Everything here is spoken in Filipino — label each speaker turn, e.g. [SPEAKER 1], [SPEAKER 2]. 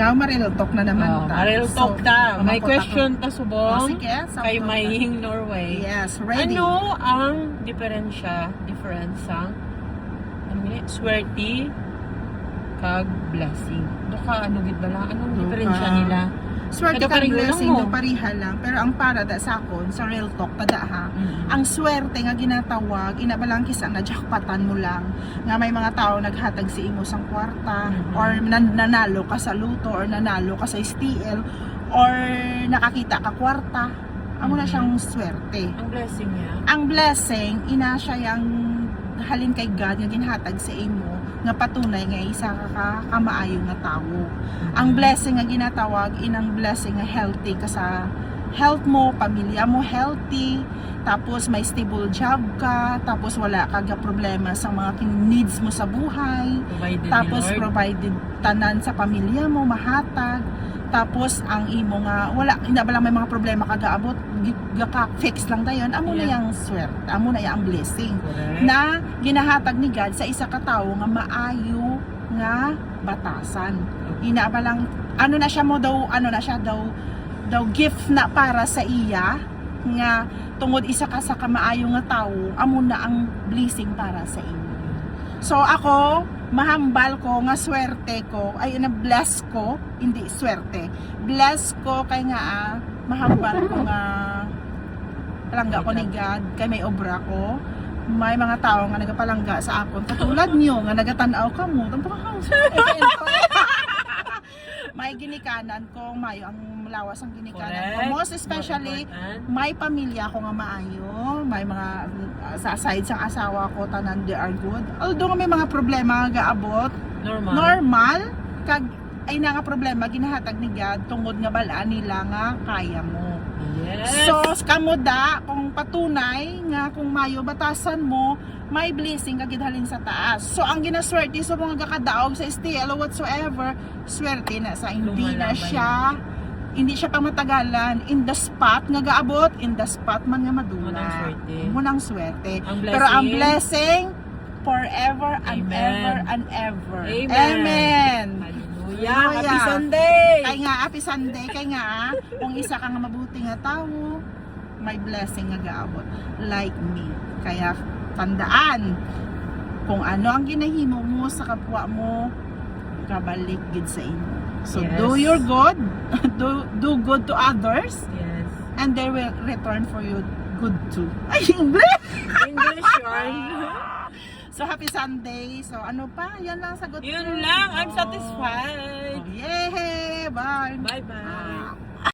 [SPEAKER 1] Nga, Maril talk na naman ta.
[SPEAKER 2] Maril talk ta. May question ta subong.
[SPEAKER 1] Sige,
[SPEAKER 2] Kay Maying Norway.
[SPEAKER 1] Yes, ready.
[SPEAKER 2] Ano ang diferensya swerte kag blessing? Duka ano gid bala? Anong diferensya nila?
[SPEAKER 1] Swerte
[SPEAKER 2] Kada
[SPEAKER 1] kag
[SPEAKER 2] pareho
[SPEAKER 1] blessing
[SPEAKER 2] lang mo.
[SPEAKER 1] do pariha lang, pero ang para da sa akon sa real talk tada ha. Ang swerte nga ginatawag inabalang kisa na jackpotan mo lang nga may mga tao naghatag si imo sang kwarta or nanalo ka sa luto or nanalo ka sa STL or nakakita ka kwarta. Amo na siyang swerte.
[SPEAKER 2] Ang blessing niya.
[SPEAKER 1] Ang blessing ina siya yang halin kay God nga ginhatag sa imo nga patunay nga isa ka kamaayo nga tawo. Ang blessing nga ginatawag inang blessing nga healthy ka sa health mo, pamilya mo healthy, tapos may stable job ka, tapos wala ka ga problema sa mga needs mo sa buhay,
[SPEAKER 2] Provided
[SPEAKER 1] tapos
[SPEAKER 2] ni Lord.
[SPEAKER 1] provided tanan sa pamilya mo mahatag, tapos ang imo nga wala hindi ba lang may mga problema kagaabot ka fix lang dayon amo na yang swerte, amo na yang blessing
[SPEAKER 2] Correct.
[SPEAKER 1] na ginahatag ni God sa isa ka tawo nga maayo nga batasan. Ina ba lang ano na siya mo daw daw gift na para sa iya nga tungod isa ka sa kamaayo nga tawo amo na ang blessing para sa inyo. So ako mahambal ko nga swerte ko ay na-bless ko, hindi swerte. Bless ko kay nga mahambal ko nga palangga ko ni God kay may obra ko. May mga tao nga nagapalangga sa akon katulad niyo nga nagatanaw ka mo. May ginikanan ko, mayo ang lawas ang ginikanan ko. Most especially may pamilya ko nga maayo, may mga sa side sang asawa ko tanan they are good. Although may mga problema nga gaabot, normal kag ay na nga problema ginahatag ni God tungod nga balaan nila nga kaya mo.
[SPEAKER 2] Yes.
[SPEAKER 1] So kamo da kung patunay nga kung mayo batasan mo may blessing ka gid halin sa taas. So ang ginaswerte sa mga gakadaog sa STL or whatsoever, swerte na sa hindi siya pamatagalan in the spot nga gaabot, in the spot man nga madula. Munang swerte. Pero ang blessing forever and ever and ever. Amen.
[SPEAKER 2] Hallelujah. Happy Sunday.
[SPEAKER 1] Happy Sunday kay nga kung isa ka nga mabuti nga tawo, may blessing nga gaabot like me. Kaya tandaan kung ano ang ginahimo mo sa kapwa mo kabalik gid sa inyo. So do your good, do good to others.
[SPEAKER 2] Yes.
[SPEAKER 1] And they will return for you good too. Ay, English!
[SPEAKER 2] English yarn.
[SPEAKER 1] So happy Sunday. So ano pa? Yan lang sagot ko.
[SPEAKER 2] Yun lang. I'm satisfied.
[SPEAKER 1] Yay! Bye!
[SPEAKER 2] Bye-bye.